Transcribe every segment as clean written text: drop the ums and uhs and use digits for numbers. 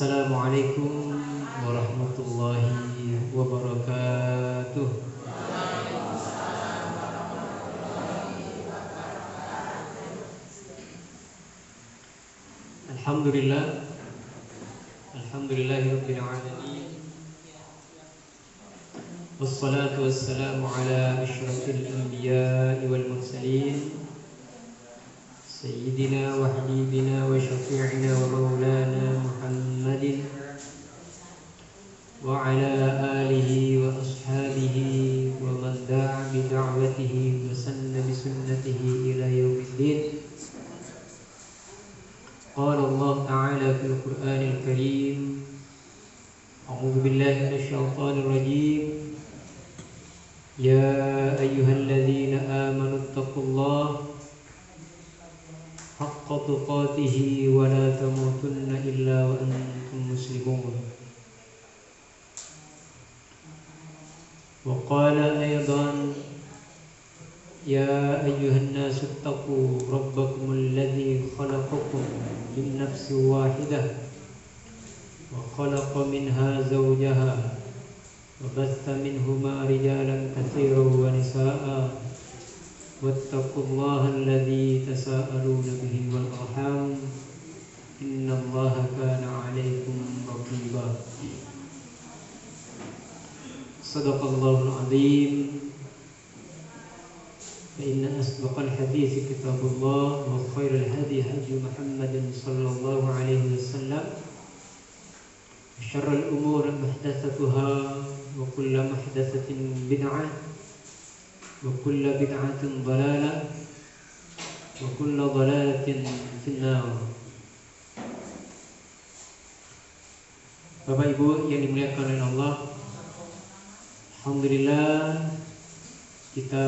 Assalamualaikum warahmatullahi wabarakatuh. Alhamdulillahirabbil alamin. Wassalatu wassalamu ala asyrafil anbiya'i wal mursalin Sayyidina wa habibina wa syafi'ina wa maulana Muhammadin wa ala alihi wa ashabihi wa man da'a bi da'watihi wa sanna bi sunnatihi ila yaumiddin. Qala Allah ta'ala fil Qur'anil Karim, a'udzu billahi minasy syaithanir rajim. Ya ayyuhalladzina amanu taqullaha haqqa tuqatih wa la tamutunna illa wa antum muslimun. Wa qala aydan ya ayyuhan nasu ittaqu rabbakum alladhi khalaqakum min nafsin wahidah wa khalaqa minha zawjaha wa batha minhuma rijalan katsiran wa nisaa'a wattaqullaha alladzi tasaaluna bihi wal arham innallaha kana 'alaikum raqiba. Shadaqallahul 'azim. Fa inna asdaqal hadiits kitabullah wa khairal hadi hadi Muhammadin sallallahu alaihi wasallam. Syarrul umur muhdatsatuha wa kullu muhdatsatin bid'ah wa kullu bid'atin dhalalah wa kullu dhalalatin finnar. Bapak Ibu yang dimuliakan oleh Allah, alhamdulillah kita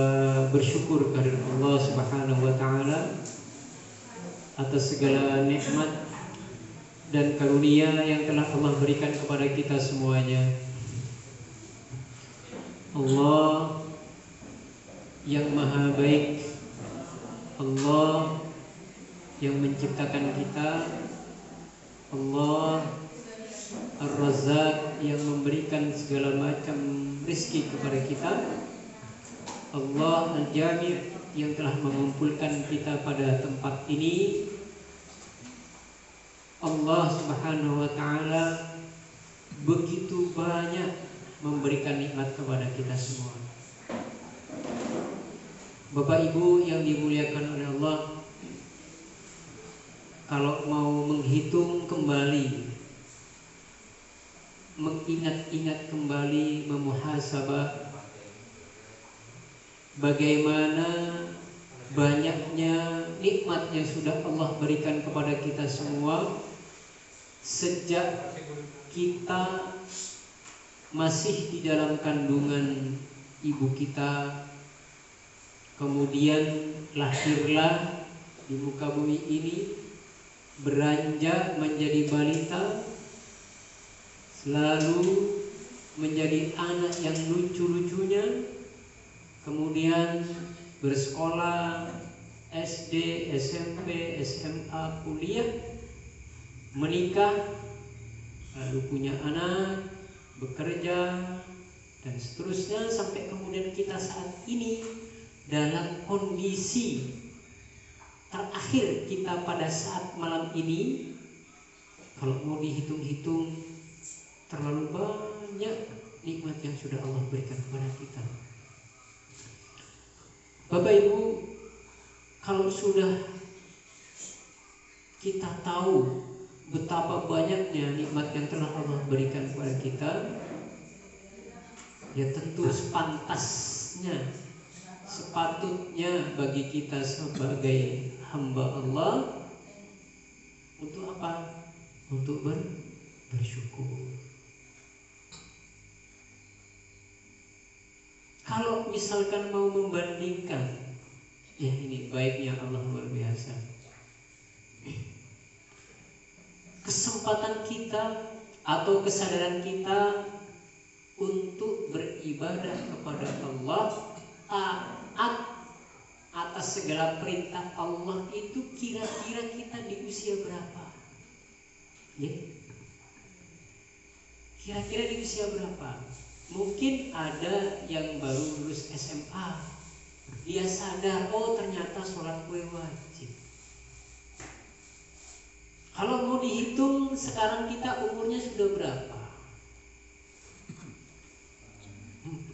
bersyukur kepada Allah Subhanahu wa taala atas segala nikmat dan karunia yang telah Allah berikan kepada kita semuanya. Allah yang maha baik, Allah yang menciptakan kita, Allah Ar-Razzaq yang memberikan segala macam rezeki kepada kita, Allah Al-Jami' yang telah mengumpulkan kita pada tempat ini, Allah Subhanahu wa taala begitu banyak memberikan nikmat kepada kita semua. Bapak Ibu yang dimuliakan oleh Allah, kalau mau menghitung kembali, mengingat-ingat kembali, memuhasabah bagaimana banyaknya nikmat yang sudah Allah berikan kepada kita semua sejak kita masih di dalam kandungan ibu kita, kemudian lahirlah di muka bumi ini, beranjak menjadi balita, selalu menjadi anak yang lucu-lucunya, kemudian bersekolah SD, SMP, SMA, kuliah, menikah, lalu punya anak, bekerja, dan seterusnya sampai kemudian kita saat ini dalam kondisi terakhir kita pada saat malam ini. Kalau mau dihitung-hitung, terlalu banyak nikmat yang sudah Allah berikan kepada kita. Bapak Ibu, kalau sudah kita tahu betapa banyaknya nikmat yang telah Allah berikan kepada kita, ya tentu sepantasnya, sepatutnya bagi kita sebagai hamba Allah untuk apa? Untuk bersyukur. Kalau misalkan mau membandingkan, ya ini baiknya Allah luar biasa. Kesempatan kita atau kesadaran kita untuk beribadah kepada Allah, taat atas segala perintah Allah itu kira-kira kita di usia berapa? Ya. Kira-kira di usia berapa? Mungkin ada yang baru lulus SMA, dia sadar, oh ternyata sholat gue wajib. Kalau mau dihitung sekarang kita umurnya sudah berapa?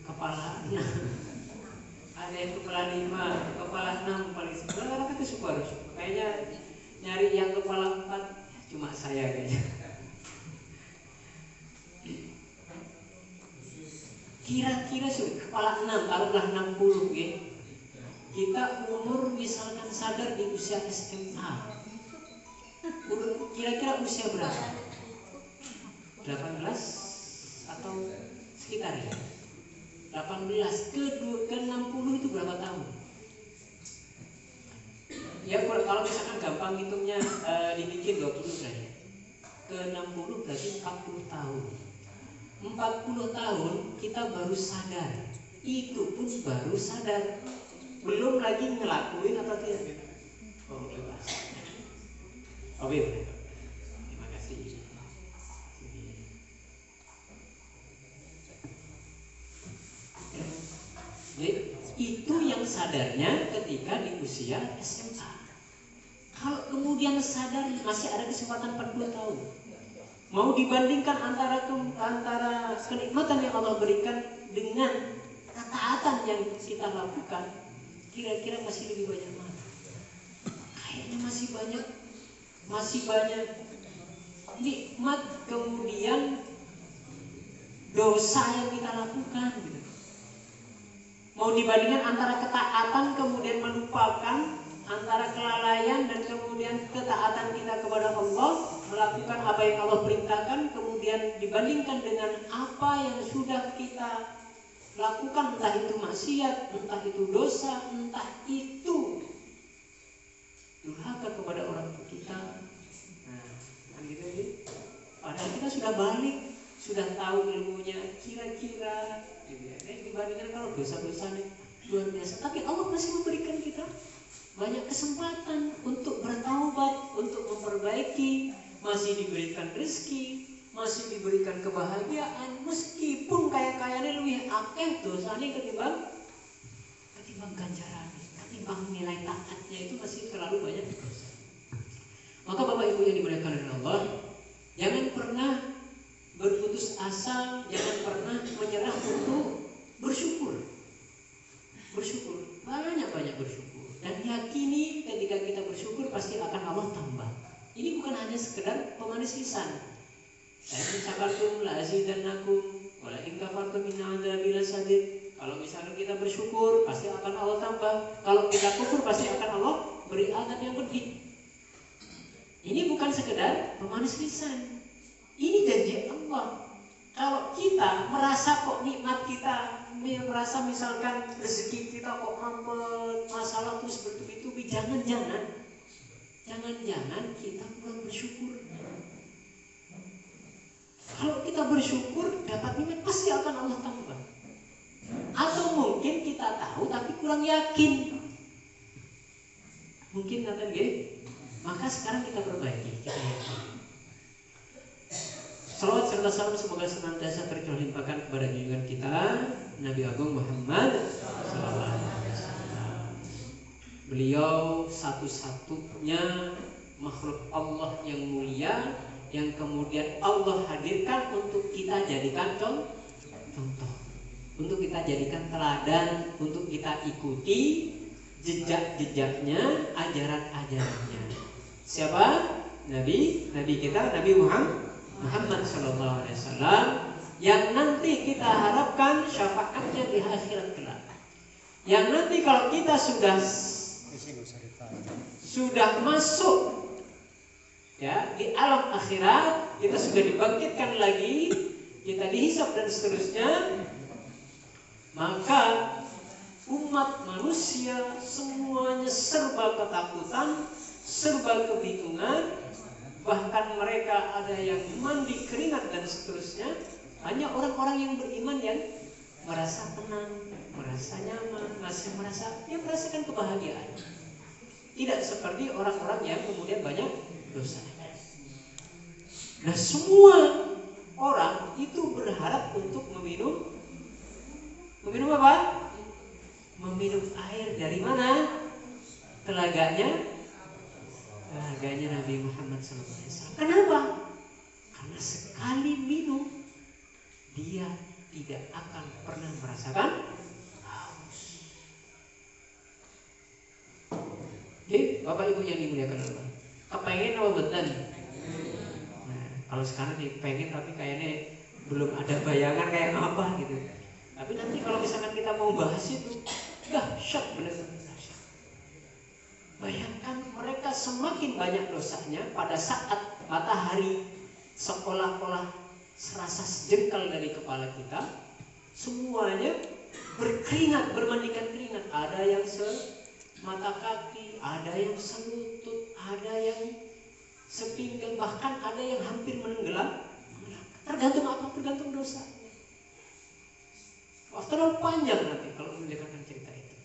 Kepala 6. Ada yang kepala 5, kepala 6 paling sebelah. Orang itu suka harus. Kayaknya nyari yang kepala 4 cuma saya kayaknya. Kira-kira sudah kepala 6, taruhlah 60 ya. Kita umur misalkan sadar di usia SMA. Kira-kira usia berapa? 18 atau sekitarnya? 18 ke 60 itu berapa tahun? Ya kalau misalkan gampang hitungnya dibikin 20 lah ya. Ke 60 berarti 40 tahun. 40 tahun kita baru sadar. Itu pun baru sadar. Belum lagi ngelakuin atau tidak. Oh, bebas. Oke. Terima kasih. Jadi, itu yang sadarnya ketika di usia SMA. Kalau kemudian sadar masih ada kesempatan 42 tahun. Mau dibandingkan antara kenikmatan yang Allah berikan dengan ketaatan yang kita lakukan, kira-kira masih lebih banyak mana? Kayaknya masih banyak nikmat kemudian dosa yang kita lakukan gitu. Mau dibandingkan antara ketaatan kemudian melupakan, antara kelalaian dan kemudian ketaatan kita kepada Allah, melakukan apa yang Allah perintahkan, kemudian dibandingkan dengan apa yang sudah kita lakukan, entah itu maksiat, entah itu dosa, entah itu durhaka kepada orang tua kita. Nah, kan gitu ya. Padahal kita sudah balik, sudah tahu ilmunya, kira-kira dibandingkan kalau dosa-dosa ini luar biasa. Tapi Allah masih memberikan kita banyak kesempatan untuk bertaubat, untuk memperbaiki, masih diberikan rezeki, masih diberikan kebahagiaan, meskipun kaya-kayanya lebih akeh dosanya ketimbang ganjaran, ketimbang nilai taatnya itu masih terlalu banyak dosa. Maka Bapak Ibu yang dimuliakan oleh Allah, jangan pernah berputus asa, jangan pernah menyerah untuk bersyukur. Bersyukur, banyak-banyak bersyukur. Dan yakini ketika kita bersyukur pasti akan Allah tambah. Ini bukan hanya sekedar pemanis lisan. In syakartum la azidannakum wa la in kafartum inna adzabi lasyadid. Kalau misalnya kita bersyukur pasti akan Allah tambah. Kalau kita kufur pasti akan Allah beri azab yang pedih. Ini bukan sekedar pemanis lisan. Ini janji Allah. Kalau kita merasa kok nikmat kita, merasa misalkan rezeki kita kok mampet, masalah terus bertubi-tubi, jangan-jangan kita kurang bersyukur. Kalau kita bersyukur dapat nikmat pasti akan Allah tambah. Atau mungkin kita tahu tapi kurang yakin. Mungkin kata dia, maka sekarang kita perbaiki, kita yakin. Salawat serta salam semoga senantiasa tercurah limpahkan kepada junjungan kita Nabi Agung Muhammad sallallahu alaihi wasallam. Beliau satu-satunya makhluk Allah yang mulia yang kemudian Allah hadirkan untuk kita jadikan contoh, untuk kita jadikan teladan, untuk kita ikuti jejak-jejaknya, ajaran-ajarannya. Siapa? Nabi kita, Nabi Muhammad sallallahu alaihi wasallam, yang nanti kita harapkan syafaatnya di akhirat kelak. Yang nanti kalau kita sudah masuk ya di alam akhirat, kita sudah dibangkitkan lagi, kita dihisab dan seterusnya, maka umat manusia semuanya serba ketakutan, serba kebingungan. Bahkan mereka ada yang mandi keringat dan seterusnya. Hanya orang-orang yang beriman yang merasa tenang, merasa nyaman, masih merasakan kebahagiaan. Tidak seperti orang-orang yang kemudian banyak dosa. Nah, semua orang itu berharap untuk meminum apa? Meminum air dari mana? Telaganya Nabi Muhammad SAW. Kenapa? Karena sekali minum dia tidak akan pernah merasakan haus. Oke, Bapak Ibu yang dimuliakan Allah, kepengen apa betul? Nah, kalau sekarang nih pengen tapi kayaknya belum ada bayangan kayak apa gitu. Tapi nanti kalau misalkan kita mau bahas itu, dahsyat benar-benar dahsyat. Bayangkan mereka semakin banyak dosanya pada saat matahari seolah-olah serasa sejengkal dari kepala kita, semuanya berkeringat, bermandikan keringat. Ada yang semata kaki, ada yang selutut, ada yang sepinggang, bahkan ada yang hampir menenggelam. Tergantung apa? Tergantung dosa. Terlalu panjang nanti kalau mendengarkan cerita itu.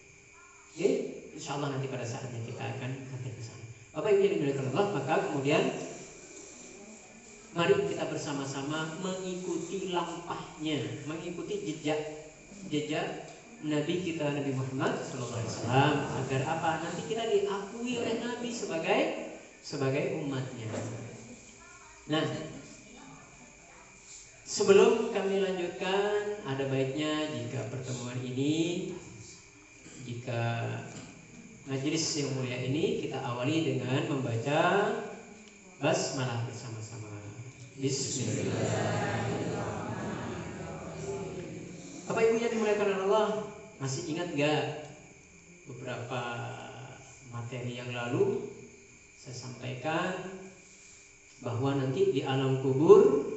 Oke, insya Allah nanti pada saatnya kita akan sampai ke sana. Bapak Ibu yang dimuliakan Allah, maka kemudian mari kita bersama-sama mengikuti lampahnya, mengikuti jejak Nabi kita, Nabi Muhammad SAW, agar apa? Nanti kita diakui oleh Nabi sebagai umatnya. Nah, sebelum kami lanjutkan, ada baiknya jika pertemuan ini, jika majelis yang mulia ini kita awali dengan membaca basmalah bersama-sama. Bismillahirrahmanirrahim. Bapak Ibu yang dimuliakan Allah, masih ingat gak beberapa materi yang lalu saya sampaikan bahwa nanti di alam kubur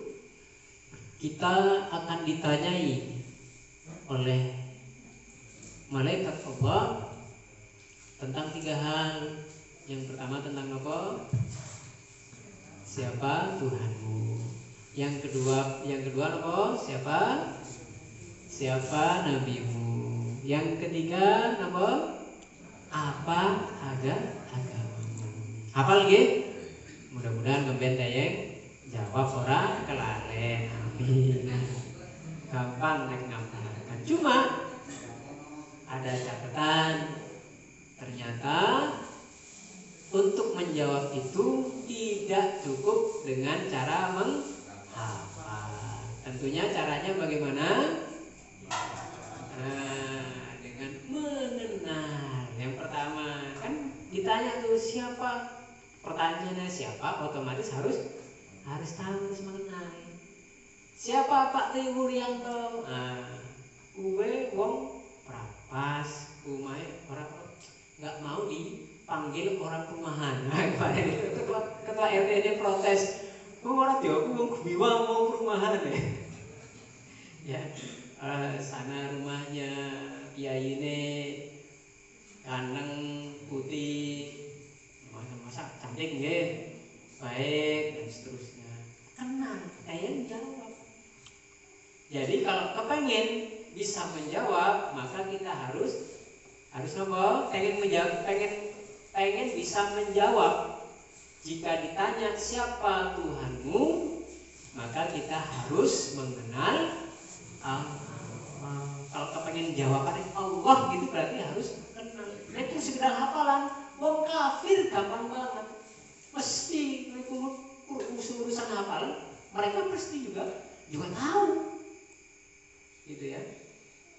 kita akan ditanyai oleh malaikat Allah tentang 3 hal. Yang pertama tentang apa? Siapa Tuhanmu? Yang kedua apa? Siapa nabimu? Yang ketiga apa? Apa agamamu? Hafal lagi? Mudah-mudahan ngemben dayeng jawab orang kelalen. Amin. Gampang nek ngamparakan. Cuma ada catatan, ternyata untuk menjawab itu tidak cukup dengan cara menghafal. Tentunya caranya bagaimana? Dengan mengenal. Yang pertama kan ditanya tuh siapa, pertanyaannya siapa, otomatis harus tahu, harus mengenal. Siapa Pak Triwuryanto? Kuwe wong prapas, kumae orang nggak mau dipanggil orang rumahan. Nah, kemarin itu ketua RT ini protes, orang dia wong kuwiwa mau rumahan ya. Sana rumahnya kiai ini kaneng putih, masa cantik nggih, baik dan seterusnya. Kenal, kalian jawab. Jadi kalau kepengen bisa menjawab, maka kita harus apa? Pengen bisa menjawab. Jika ditanya siapa Tuhanmu, maka kita harus mengenal Allah. Kalau kepengen jawabannya Allah gitu berarti harus kenal. Nah, itu sekedar hafalan. Wong kafir gampang banget. Mesti urusan hafalan, mereka pasti juga tahu. Gitu ya.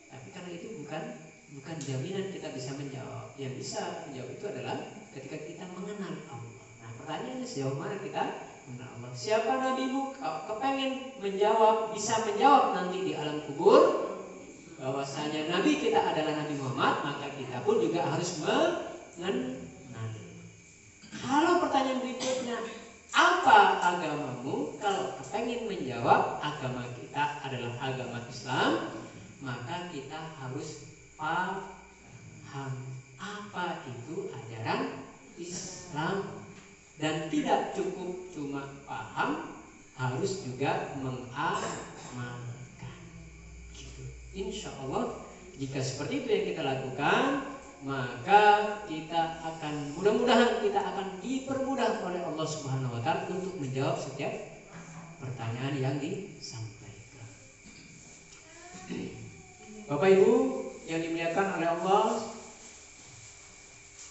Tapi karena itu bukan jaminan kita bisa menjawab. Yang bisa menjawab itu adalah ketika kita mengenal Allah. Nah, pertanyaannya sejauh mana kita mengenal Allah? Siapa nabimu? Kalau kepengen menjawab, bisa menjawab nanti di alam kubur bahwasanya nabi kita adalah Nabi Muhammad, maka kita pun juga harus mengenal. Kalau pertanyaan berikutnya, apa agamamu? Kalau kepengen menjawab agama kita adalah agama Islam, maka kita harus paham apa itu ajaran Islam. Dan tidak cukup cuma paham, harus juga mengamalkan. Gitu. Insya Allah jika seperti itu yang kita lakukan, maka kita akan mudah-mudahan kita akan dipermudah oleh Allah Subhanahu Wa Taala untuk menjawab setiap pertanyaan yang disampaikan. Bapak Ibu yang dimuliakan oleh Allah.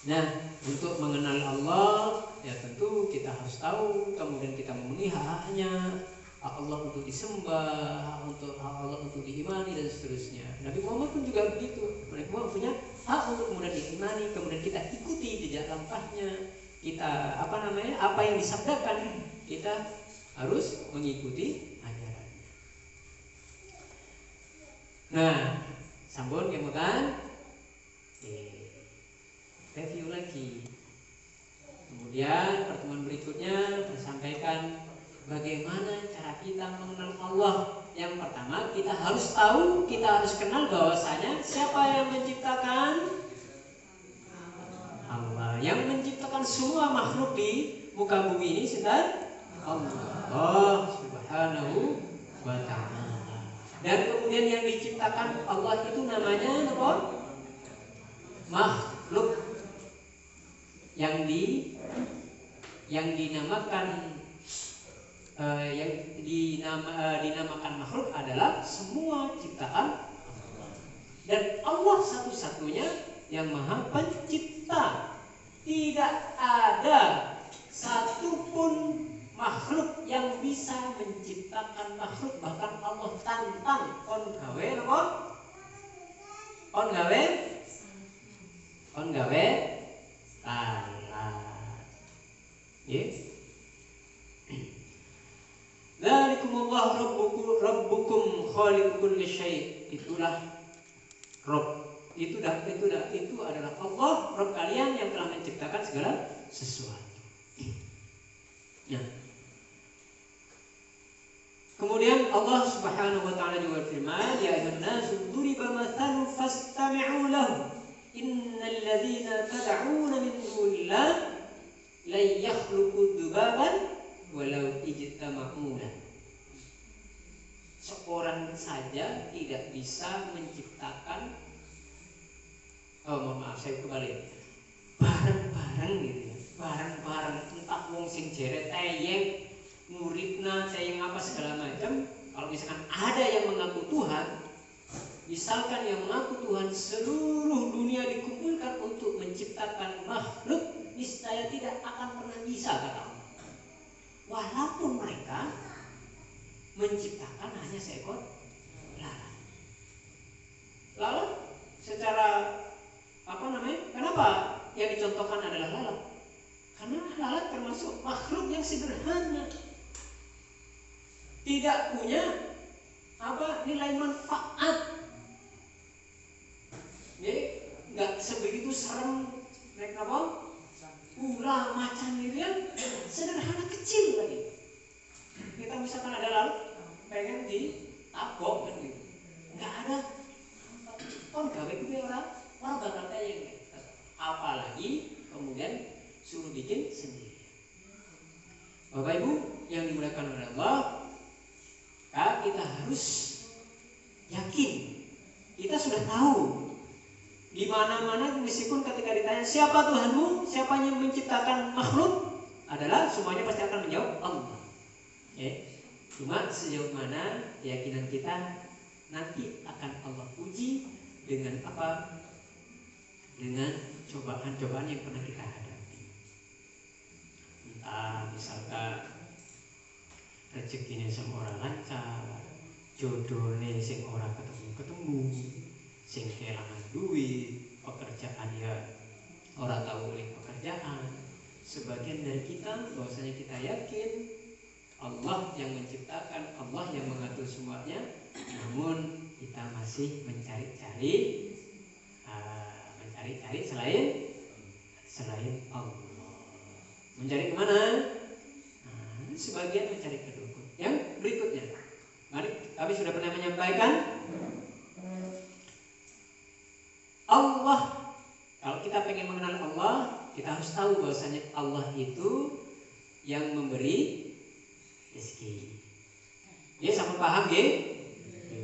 Nah, untuk mengenal Allah ya tentu kita harus tahu, kemudian kita memenuhi hak-haknya, hak Allah untuk disembah, hak Allah untuk diimani dan seterusnya. Nabi Muhammad pun juga begitu. Nabi Muhammad punya hak untuk kemudian diimani, kemudian kita ikuti jejak langkahnya. Kita apa yang disabdakan, kita harus mengikuti ajarannya. Nah, sampun kemudian review lagi. Kemudian pertemuan berikutnya disampaikan bagaimana cara kita mengenal Allah. Yang pertama kita harus tahu, kita harus kenal bahwasanya siapa yang menciptakan Allah. Yang menciptakan semua makhluk di muka bumi ini sudah Allah Subhanahu wa ta'ala. Dan kemudian yang diciptakan Allah itu namanya apa? Makhluk. Yang dinamakan dinamakan makhluk adalah semua ciptaan Allah. Dan Allah satu-satunya yang Maha Pencipta. Tidak ada satupun makhluk yang bisa menciptakan makhluk. Bahkan Allah tantang on gawe apa? On gawe Dzalikumullah rabbukum khaliqu kulli syai'. Itulah Rabb. Itu adalah Allah, Rabb kalian yang telah menciptakan segala sesuatu. Ya. Kemudian Allah Subhanahu wa ta'ala juga berfirman, ya ayyuhan nasu duriba mathalun fastami'u lahu. Innal ladzina tad'una min dunillah la yakhluqu dzubaban walau ijtama'u lahu. Seorang saja tidak bisa menciptakan mohon maaf saya kembali bareng-bareng gitu ya. Bareng-bareng entah wong sing jeret teyeng muridna teyeng apa segala macam. Kalau misalkan ada yang mengaku Tuhan, misalkan yang mengaku Tuhan, seluruh dunia dikumpulkan untuk menciptakan makhluk, niscaya tidak akan pernah bisa, kata Allah. Walaupun mereka menciptakan hanya seekor lalat. Lalat secara kenapa yang dicontohkan adalah lalat? Karena lalat termasuk makhluk yang sederhana, tidak punya nilai manfaat. Jadi nggak sebegitu serem mereka ulah macan gitu ya, sederhana kecil lagi. Kita misalkan ada lalat pengen ditabok kan gitu, nggak ada gawe kuwi orang bakal tayang. Apalagi kemudian suruh bikin sendiri. Bapak Ibu yang dimuliakan oleh Allah, kita harus yakin. Kita sudah tahu di mana-mana, meskipun ketika ditanya siapa Tuhanmu, siapa yang menciptakan makhluk, adalah semuanya pasti akan menjawab Allah. Cuma sejauh mana keyakinan kita nanti akan Allah uji dengan apa? Dengan cobaan-cobaan yang pernah kita hadapi. Entah misalkan rezekinya semua orang lancar, jodohnya sing ora ketemu, sing kehilangan duit, pekerjaan ya orang tahu oleh pekerjaan. Sebagian dari kita bahwasanya kita yakin Allah yang menciptakan, Allah yang mengatur semuanya, namun kita masih mencari-cari selain Allah. Mencari kemana? Sebagian mencari ke dukun. Yang berikutnya, mari kami sudah pernah menyampaikan Allah. Kalau kita pengen mengenal Allah, kita harus tahu bahwasanya Allah itu yang memberi rezeki. Ya, sama paham nggih?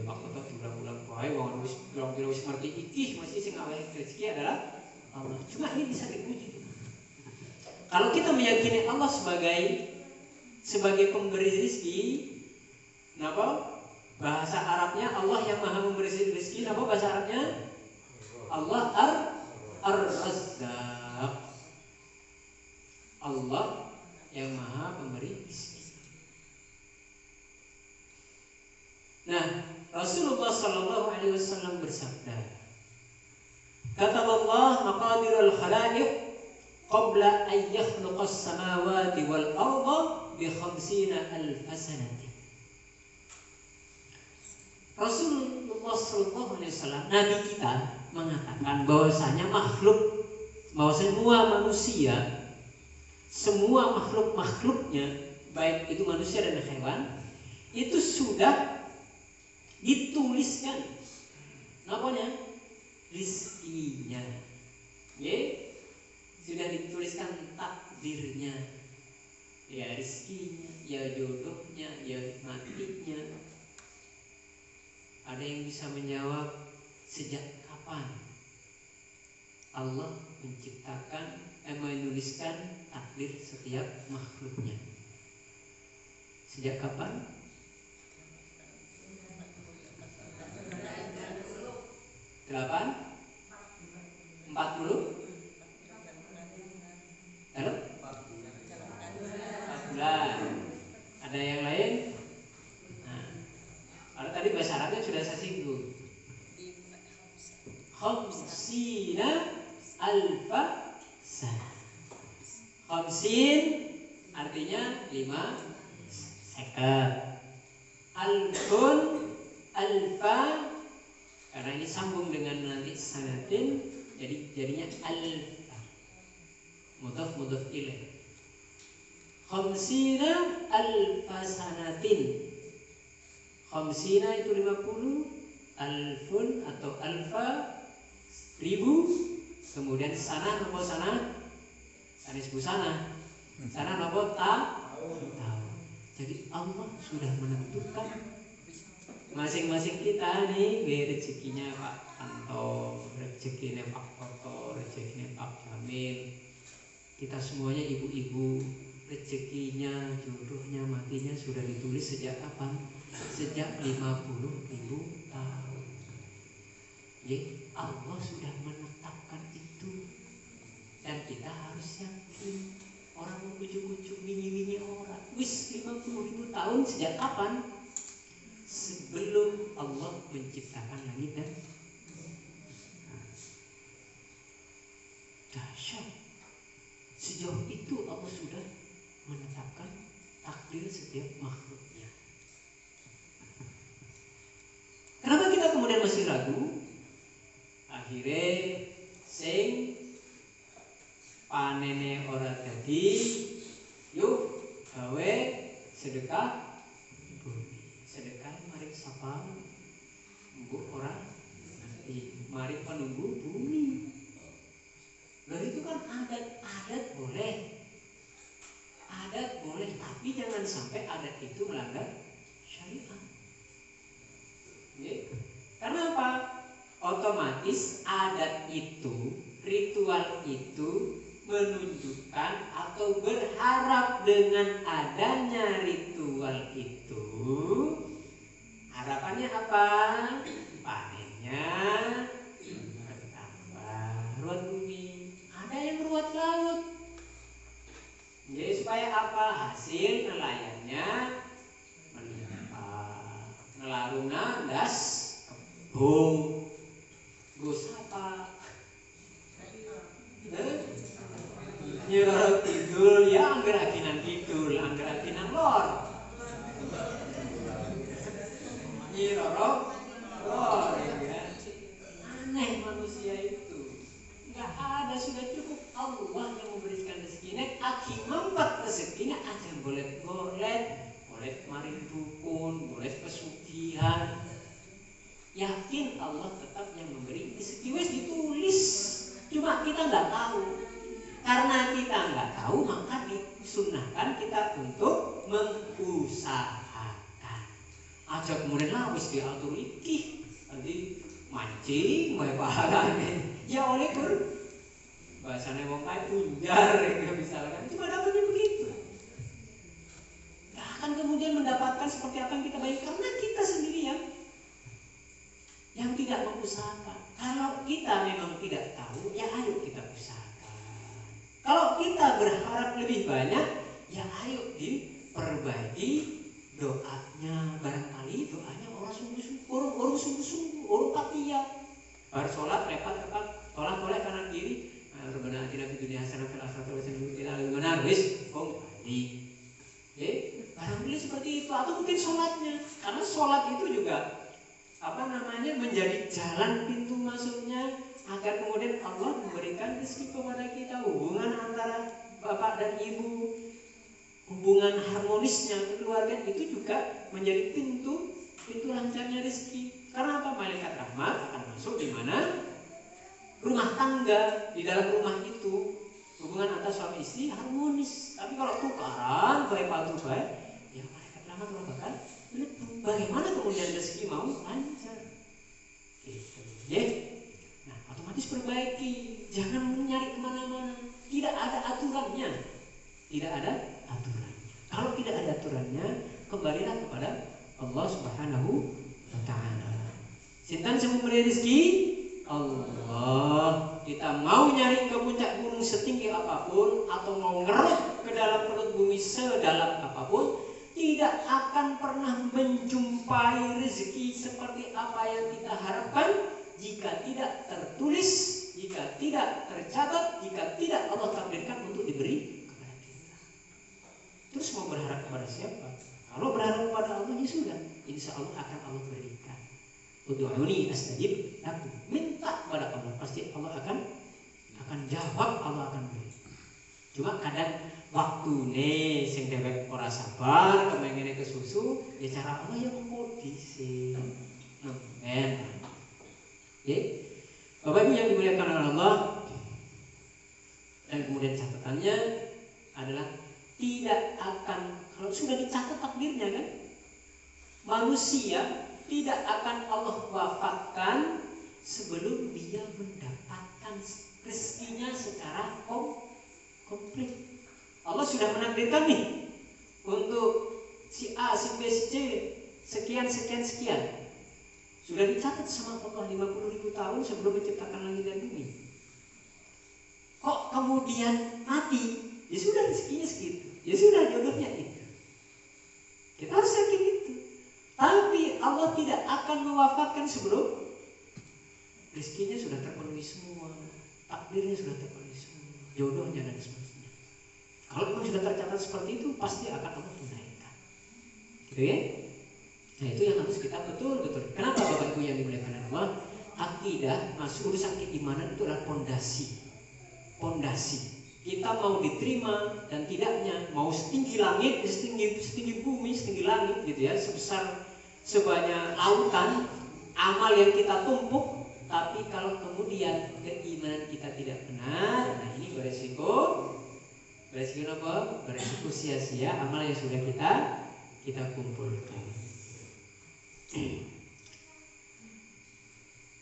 Waktu itu bulan-bulan poe wong wis bilang wis ngerti iki masih sing awake rezeki adalah Allah. Cuma ini bisa dipuji. Kalau kita meyakini Allah sebagai pemberi rezeki, Napa? Bahasa Arabnya Allah yang Maha memberi rezeki. Napa bahasa Arabnya? Allah Ar-Razzaq. Allah yang Maha pemberi rezeki. Nah, Rasulullah sallallahu alaihi wasallam bersabda, "Kataballah maqadirul khalaiq qabla an yakhluqas samawati wal arda bi 50,000 sanati." Rasulullah sallallahu alaihi wasallam, nabi kita, mengatakan bahwasanya semua manusia, semua makhluknya, baik itu manusia dan hewan, itu sudah dituliskan namanya rizkinya, sudah dituliskan takdirnya, ya rizkinya, ya jodohnya, ya matinya. Ada yang bisa menjawab sejak kapan Allah menuliskan takdir setiap makhluknya? Sejak kapan? Delapan? 40? Halo? 4 bulan. Ada yang lain? Nah, kalau tadi bahasa Arabnya sudah saya singgung. 50,000 sanah. 50 artinya 5 seket. Alfun, alfa, karena ini sambung dengan nanti sanatin, jadinya alfa. Mudhaf ilaih. 50,000 sanatin. 50 itu 50, alfun atau alfa 1000, kemudian sana nopo sana, sanis busana, sana nopo tahun. Jadi Allah sudah menentukan masing-masing kita nih, rezekinya Pak Anto, rezekinya Pak Toto, rezekinya Pak Jamil. Kita semuanya ibu-ibu, rezekinya, jodohnya, matinya sudah ditulis sejak kapan? Sejak 50.000 tahun. Jadi Allah sudah menetapkan itu, dan kita harus yakin. Orang mau kucuk-kucuk, wingi-wingi orang, wis 50.000 tahun sejak kapan? Sebelum Allah menciptakan langit dan dahsyat. Sejauh itu Allah sudah menetapkan takdir setiap makhluknya. Kenapa kita kemudian masih ragu? Akhirnya sing panene ora dadi, yuk gawe sedekah bumi. Sedekah mari sapa mbok ora nanti, mari penunggu bumi. Loh itu kan adat boleh. Adat boleh, tapi jangan sampai adat itu melanggar syariat. Karena apa? Otomatis adat itu, ritual itu menunjukkan atau berharap dengan adanya ritual itu, harapannya apa? Panennya bertambah, ruat bumi. Ada yang ruat laut. Jadi supaya apa? Hasil nelayannya melimpah, nelaruna das kebo. Gus apa? Nyerot kidul, ya angger akinan kidul, angger akinan lor. Nyerot lor, ya. Aneh manusia itu. Nggak ada, sudah cukup Allah yang memberikan rezekinya. Aki mampat rezekinya aja boleh marin dukun, boleh pesugihan. Yakin Allah tetap yang memberi rezeki, wis ditulis. Cuma kita nggak tahu. Karena kita nggak tahu, maka disunahkan kita untuk mengusahakan. Aja kemudian wis diatur iki, nanti mancing, mau pahalane. Ya oleh kur, bahasanya wong kae punjar, misalkan. Cuma dapatnya begitu. Nggak akan kemudian mendapatkan seperti apa yang kita bayangkan, karena kita sendiri yang tidak mengusahakan. Kalau kita memang tidak tahu, ya ayo kita usahakan. Kalau kita berharap lebih banyak, ya ayo diperbaiki doanya. Barangkali doanya orang sungguh-sungguh, orang patia. Bar sholat repat-repat, tolak kanan kiri. Rabbana atina fid dunya hasanah fil akhirati hasanah wa qina adzabannar. Wis, tadi. Barangkali seperti itu, atau mungkin sholatnya, karena sholat itu juga menjadi jalan pintu masuknya agar kemudian Allah memberikan rezeki kepada kita. Hubungan antara bapak dan ibu, hubungan harmonisnya keluarga itu juga menjadi pintu lancarnya rezeki. Karena apa? Malaikat rahmat akan masuk di mana? Rumah tangga. Di dalam rumah itu hubungan antara suami istri harmonis. Tapi kalau tukaran baik padu baik, ya malaikat rahmat bakal bagaimana kemudian rezeki mau lancar? Nah, otomatis perbaiki, jangan mencari kemana-mana. Tidak ada aturannya. Kalau tidak ada aturannya, kembalilah kepada Allah Subhanahu wa Ta'ala. Sinten sing memberi rezeki? Allah. Kita mau nyari ke puncak gunung setinggi apapun, atau mau ngeruk ke dalam perut bumi sedalam apapun, tidak akan pernah menjumpai rezeki seperti apa yang kita harapkan jika tidak tertulis, jika tidak tercatat, jika tidak Allah takdirkan untuk diberi kepada kita. Terus mau berharap kepada siapa? Kalau berharap kepada Allah, ya sudah, insya Allah akan Allah berikan. Ud'uni astajib lakum. Minta kepada Allah, pasti Allah akan jawab, Allah akan beri. Cuma kadang waktu nih sing dewek ora sabar, kemengene kesusu, ya cara Allah yang modisi. Bapak Ibu yang dimuliakan oleh Allah, dan kemudian catatannya adalah tidak akan, kalau sudah dicatat takdirnya kan, manusia tidak akan Allah wafatkan sebelum dia mendapatkan rezekinya secara komplit. Allah sudah menakdirkan nih untuk si A, si B, si C sekian. Sudah dicatat sama Allah 50.000 tahun sebelum menciptakan langit dan bumi. Kok kemudian mati? Ya sudah rezekinya segitu. Ya sudah jodohnya itu. Kita harus yakin itu. Tapi Allah tidak akan mewafatkan sebelum rezekinya sudah terpenuhi semua, takdirnya sudah terpenuhi semua, jodohnya dan seterusnya. Kalau memang sudah tercatat seperti itu, pasti akan Allah tunaikan. Gitu ya? Nah, itu yang harus kita betul-betul. Kenapa Bapak Ibu yang dimuliakan Allah? Akidah, urusan keimanan itu adalah pondasi. Kita mau diterima dan tidaknya, mau setinggi langit, setinggi bumi, setinggi langit gitu ya, sebanyak lautan amal yang kita tumpuk, tapi kalau kemudian keimanan kita tidak benar, nah ini beresiko apa? Beresiko sia-sia amal yang sudah kita kumpulkan.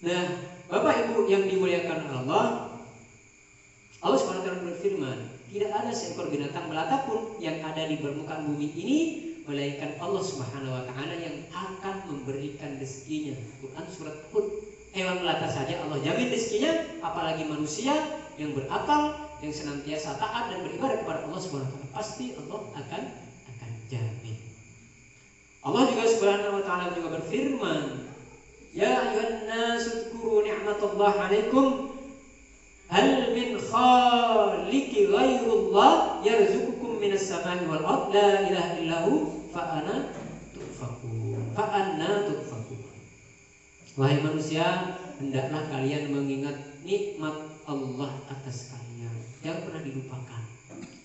Nah, Bapak Ibu yang dimuliakan Allah SWT berfirman, tidak ada seekor binatang melata pun yang ada di permukaan bumi ini melainkan Allah Subhanahu wa Ta'ala yang akan memberikan rezekinya. Quran surat Hud. Hewan melata saja Allah jamin rezekinya, apalagi manusia yang berakal, yang senantiasa taat dan beribadah kepada Allah Subhanahu wa Ta'ala, pasti Allah akan jamin. Allah juga Subhanahu wa Ta'ala juga berfirman, ya ayyuhan nasu dzkuru ni'matallahi 'alaikum hal min khaliqi ghairullah yarzuqukum minas samai wal ard la ilaha illahu fa anna tudfakun. Wahai manusia, hendaklah kalian mengingat nikmat Allah atas kalian, jangan pernah dilupakan.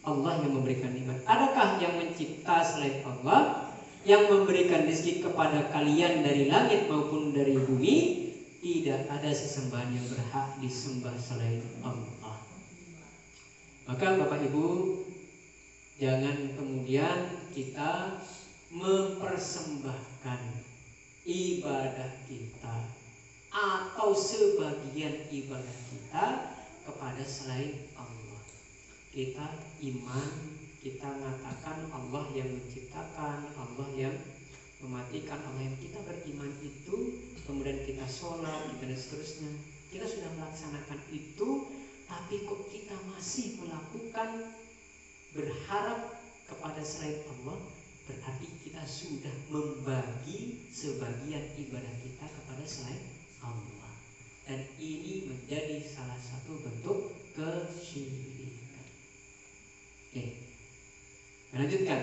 Allah yang memberikan nikmat. Adakah yang mencipta selain Allah, yang memberikan rezeki kepada kalian dari langit maupun dari bumi? Tidak ada sesembahan yang berhak disembah selain Allah. Maka Bapak Ibu, jangan kemudian kita mempersembahkan ibadah kita atau sebagian ibadah kita kepada selain Allah. Kita iman, kita mengatakan Allah yang menciptakan, Allah yang mematikan, Allah yang kita beriman itu, kemudian kita sholat, kita dan seterusnya, kita sudah melaksanakan itu, tapi kok kita masih melakukan berharap kepada selain Allah, berarti kita sudah membagi sebagian ibadah kita kepada selain Allah, dan ini menjadi salah satu bentuk kesyirikan. Oke, lanjutkan.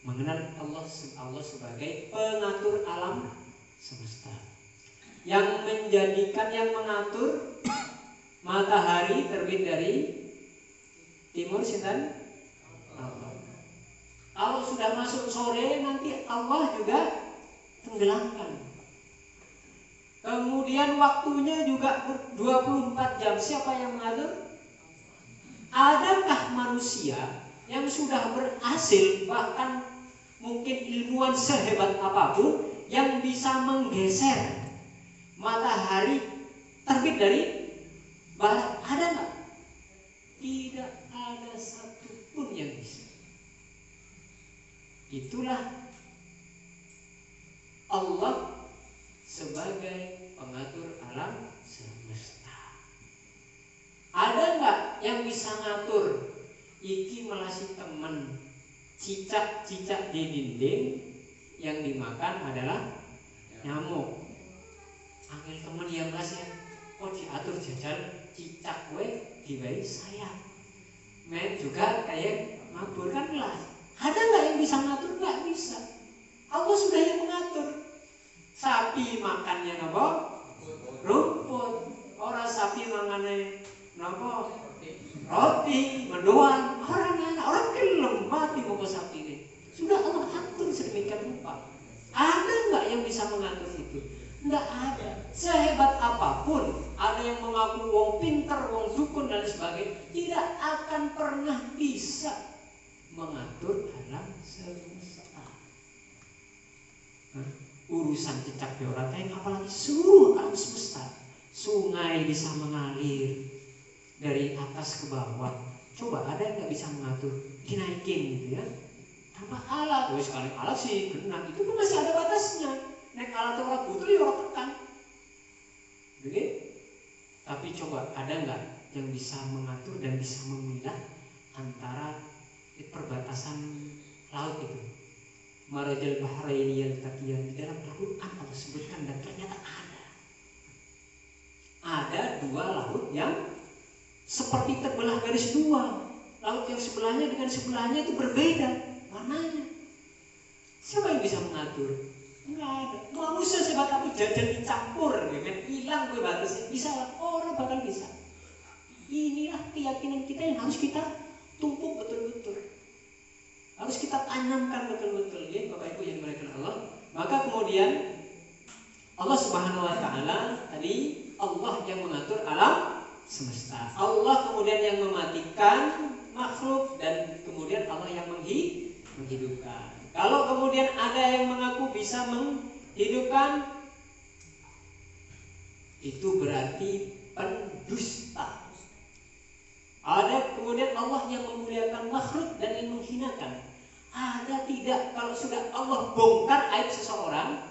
Mengenal Allah sebagai pengatur alam semesta, yang menjadikan, yang mengatur matahari terbit dari timur, sinten? Allah. Kalau sudah masuk sore nanti Allah juga tenggelamkan. Kemudian waktunya juga 24 jam. Siapa yang mengatur? Adakah manusia yang sudah berhasil, bahkan mungkin ilmuwan sehebat apapun, yang bisa menggeser matahari terbit dari barat? Ada nggak? Tidak ada satupun yang bisa. Itulah Allah sebagai pengatur alam semesta. Ada nggak yang bisa ngatur? Iki melasi temen, cicak-cicak di dinding, yang dimakan adalah nyamuk. Angel temen yang melasi, kok diatur jajal cicak gue dibayi sayap. Men juga kayak mabur kan lah. Ada nggak yang bisa ngatur? Nggak bisa. Allah sudah yang mengatur. Sapi makannya apa? Rumput. Orang sapi makannya apa? Roti, mendoan. Orang kelem mati muka sapi ini. Sudah Allah atur sedemikian rupa. Ada nggak yang bisa mengatur itu? Nggak ada. Sehebat apapun, ada yang mengaku wong pinter, wong dukun dan sebagainya, tidak akan pernah bisa mengatur alam semesta. Urusan cicak beorateng, apalagi seluruh alam semesta. Sungai bisa mengalir dari atas ke bawah. Coba ada yang nggak bisa mengatur, dinaikin gitu ya, tanpa alat. Sekali alat sih benar, itu pun masih ada batasnya. Naik alat orang butuh ya orang tekan, begitu. Tapi coba ada nggak yang bisa mengatur dan bisa memilah antara perbatasan laut itu? Marajal bahraini yaltaqiyan, di dalam Al-Quran Allah sebutkan, dan ternyata ada dua laut yang seperti terbelah garis dua. Laut yang sebelahnya dengan sebelahnya itu berbeda warnanya. Siapa yang bisa mengatur? Enggak ada. Manusia sebat apa jajan dicampur, kan hilang gue batasnya. Bisa lah, orang bakal bisa. Inilah keyakinan kita yang harus kita tumpuk betul-betul. Harus kita tanamkan betul-betul, ya Bapak Ibu yang dimuliakan Allah. Maka kemudian Allah Subhanahu wa taala tadi, Allah yang mengatur alam semesta. Allah kemudian yang mematikan makhluk, dan kemudian Allah yang menghidupkan. Kalau kemudian ada yang mengaku bisa menghidupkan, itu berarti pendusta. Ada kemudian Allah yang memuliakan makhluk dan yang menghinakan. Ada tidak? Kalau sudah Allah bongkar aib seseorang,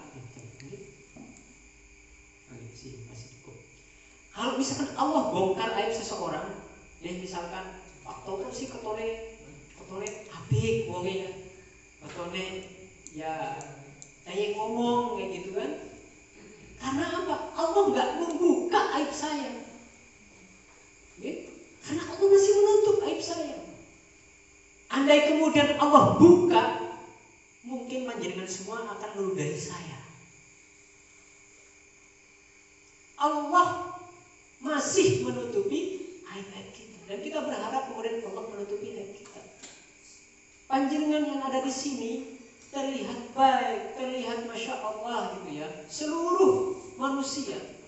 kalau misalkan Allah bongkar aib seseorang, ya misalkan Pak Toto sih ketone apik wongnya, ketone ya kayak ngomong kayak gitu kan. Karena apa? Allah nggak membuka aib saya, ya? Karena Allah masih menutup aib saya. Andai kemudian Allah buka, mungkin panjenengan semua akan meludahi saya. Allah masih menutupi aib-aib kita, dan kita berharap kemudian Allah menutupi aib kita. Panjenengan yang ada di sini terlihat baik, terlihat masya Allah gitu ya, seluruh manusia.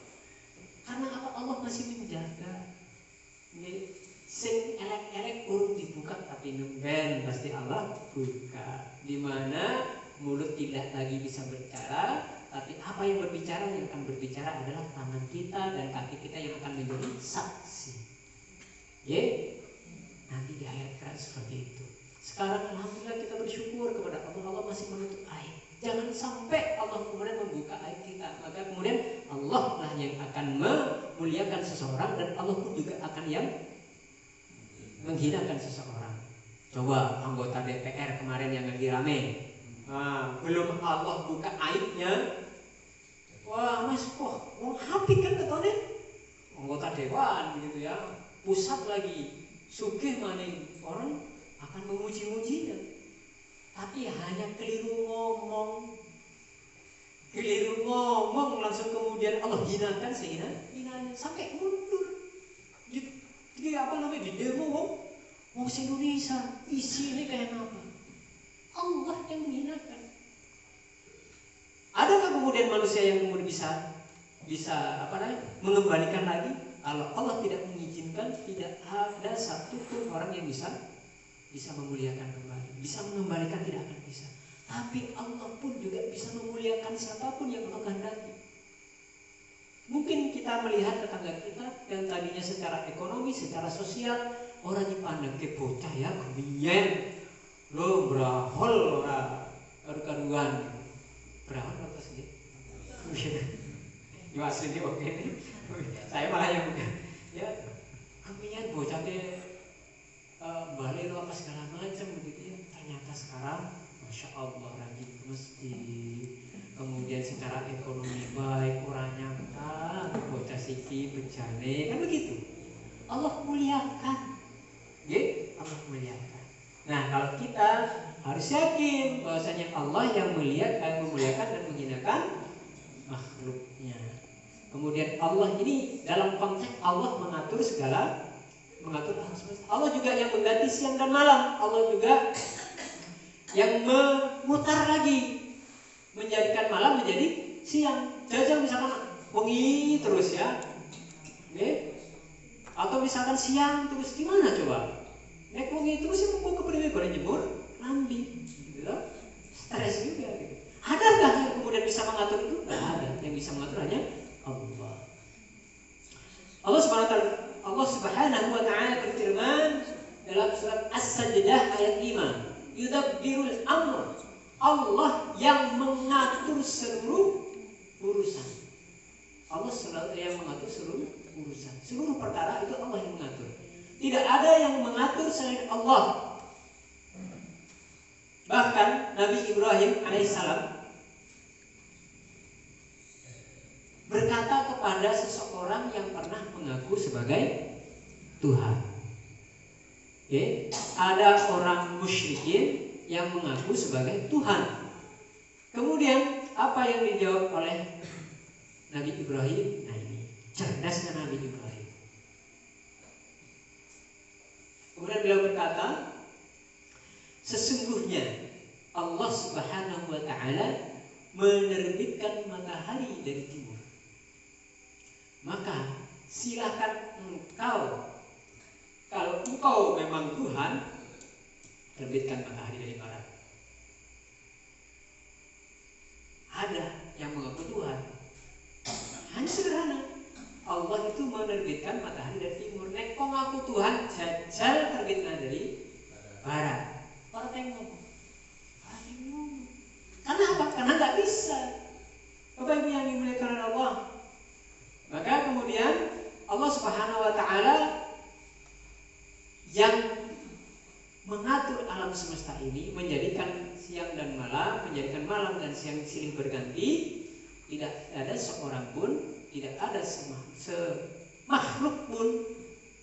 Karena apa? Allah masih menjaga. Sing elek-elek urung dibuka, tapi nemben pasti Allah buka. Dimana mulut tidak lagi bisa berbicara, tapi apa yang berbicara, yang akan berbicara adalah tangan kita dan kaki kita yang akan menjadi saksi. Nanti di akhirat seperti itu. Sekarang alhamdulillah kita bersyukur kepada Allah, Allah masih menutup aib. Jangan sampai Allah kemudian membuka aib kita. Maka kemudian Allah lah yang akan memuliakan seseorang, dan Allah pun juga akan yang menghinakan seseorang. Coba anggota DPR kemarin yang lagi rame, belum Allah buka aibnya, wah mas kok mau hapik kan ketone anggota dewan gitu ya, pusat lagi sugih maning orang akan memuji-mujinya, tapi hanya keliru ngomong langsung kemudian Allah hinakan hinanya sampai mundur. Jadi apa namanya di demo wong Indonesia isi ini kayak apa? Allah yang menghinakan. Adakah kemudian manusia yang kemudian bisa mengembalikan lagi? Kalau Allah tidak mengizinkan, tidak ada satupun orang yang bisa memuliakan kembali, bisa mengembalikan, tidak akan bisa. Tapi Allah pun juga bisa memuliakan siapapun yang Allah kehendaki. Mungkin kita melihat tetangga kita yang tadinya secara ekonomi, secara sosial orang dipandang ke bocah ya, kemien, lo berahol karuan, berahol apa sih? Ya aslinya oke nih. Saya malah yang ya kemien bocah balik lo apa segala macam begitu ya. Ternyata sekarang Masya Allah rajin ke masjid, kemudian secara ekonomi baik, orangnya kan bocah siki bejane kan begitu. Allah muliakan, Allah muliakan. Nah kalau kita harus yakin bahwasanya Allah yang memuliakan dan menghinakan makhluknya. Kemudian Allah ini dalam konteks Allah mengatur alam semesta. Allah juga yang mengganti siang dan malam. Allah juga yang memutar lagi, menjadikan malam menjadi siang. Jangan misalkan wengi terus ya, atau misalkan siang terus, gimana coba? Nek wengi terus ya mau kepriwe goreng jemur lambi, gitu. Stres juga. Gitu. Adakah yang kemudian bisa mengatur itu? Tidak ada. Yang bisa mengatur hanya Allah. Allah Subhanahu wa taala berfirman dalam surat As-Sajdah ayat 5, yudabbirul amr. Allah yang mengatur seluruh urusan. Allah selalu yang mengatur seluruh urusan. Seluruh perkara itu Allah yang mengatur. Tidak ada yang mengatur selain Allah. Bahkan Nabi Ibrahim alaihissalam berkata kepada seseorang yang pernah mengaku sebagai Tuhan. Ada orang musyrikin yang mengaku sebagai Tuhan. Kemudian apa yang dijawab oleh Nabi Ibrahim? Nah ini cerdasnya Nabi Ibrahim. Kemudian beliau berkata, sesungguhnya Allah Subhanahu wa taala menerbitkan matahari dari timur. Maka silakan engkau, kalau engkau memang Tuhan, terbitkan matahari dari barat. Ada yang mengaku Tuhan. Hanya sederhana. Allah itu menerbitkan matahari dari timur. Nek kok ngaku Tuhan, jajal terbitnya dari barat. Para tengok. Karena apa? Karena nggak bisa. Bapak Ibu yang dimuliakan oleh Allah. Maka kemudian Allah Subhanahu wa taala yang mengatur alam semesta ini, menjadikan siang dan malam, menjadikan malam dan siang silih berganti. Tidak ada seorang pun, tidak ada semakhluk pun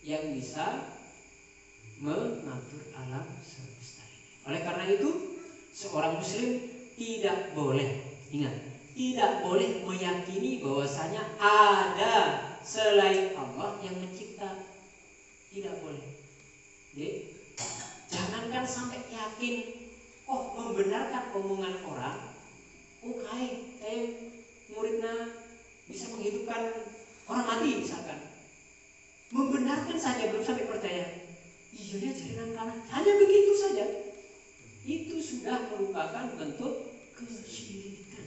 yang bisa mengatur alam semesta ini. Oleh karena itu, seorang muslim tidak boleh, ingat, tidak boleh meyakini bahwasanya ada selain Allah yang mencipta. Tidak boleh. Jangankan sampai yakin, membenarkan omongan orang. Muridnya bisa menghidupkan orang mati misalkan. Membenarkan saja, belum sampai percaya. Iya dia jadikan kanan. Hanya begitu saja. Itu sudah merupakan bentuk kesyirikan.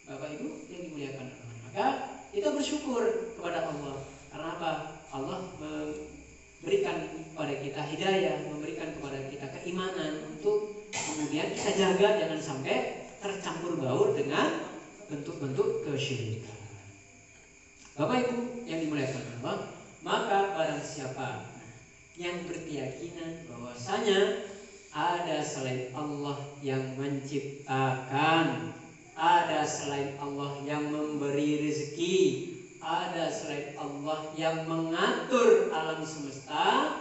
Bapak Ibu yang dimuliakan Allah. Maka kita bersyukur kepada Allah. Karena apa? Allah memberikan kepada kita hidayah, memberikan kepada kita keimanan untuk kemudian kita jaga jangan sampai tercampur baur dengan bentuk-bentuk kesyirikan. Bapak Ibu yang dimuliakan Allah, maka barang siapa yang berkeyakinan bahwasanya ada selain Allah yang menciptakan, ada selain Allah yang memberi rezeki, ada selain Allah yang mengatur alam semesta.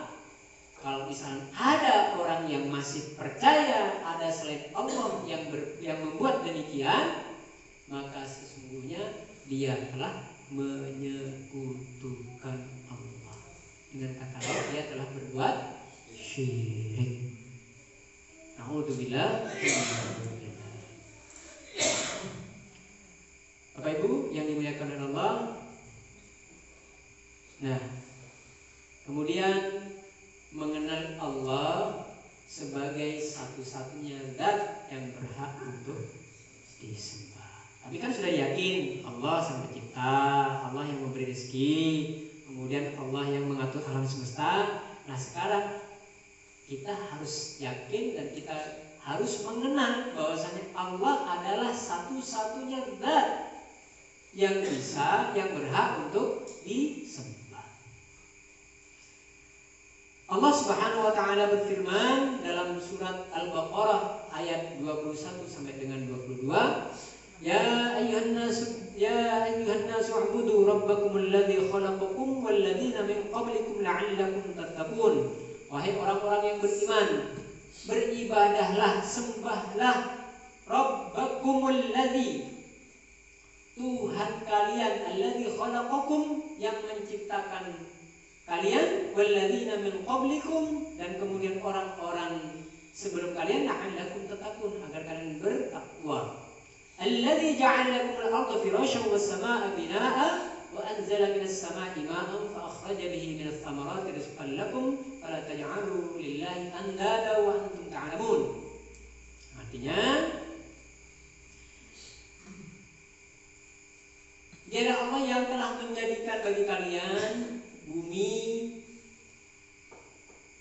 Kalau misalnya ada orang yang masih percaya ada selain Allah yang membuat demikian, maka sesungguhnya dia telah menyekutukan Allah. Dengan kata lain dia telah berbuat syirik. Na'udzubillah. Bapak Ibu yang dimuliakan oleh Allah. Nah, kemudian mengenal Allah sebagai satu-satunya zat yang berhak untuk disembah. Tapi kan sudah yakin Allah sang pencipta, Allah yang memberi rezeki, kemudian Allah yang mengatur alam semesta. Nah sekarang kita harus yakin dan kita harus mengenal bahwasanya Allah adalah satu-satunya zat yang bisa, yang berhak untuk disembah. Allah Subhanahu wa taala berfirman dalam surat Al-Baqarah ayat 21 sampai dengan 22, Ya ayyuhan nasu u'budu rabbakumul ladzi khalaqakum wal ladzina min qablikum la'allakum tattaqun. Wahai orang-orang yang beriman, beribadahlah, sembahlah Rabbakumul ladzi, Tuhan kalian, alladzi khalaqakum, yang menciptakan kalian, walladzina min qablikum, dan kemudian orang-orang sebelum kalian, la'allakum tattaqun, agar kalian bertakwa. Alladzi ja'ala lakumul arda firasyan was samaa'a binaa'a wa anzala minas samaa'i maa'an fa akhraja bihi minats thamarati rizqan lakum fala taj'alu lillahi andada wa antum ta'lamun. Artinya dialah Allah yang telah menjadikan bagi kalian bumi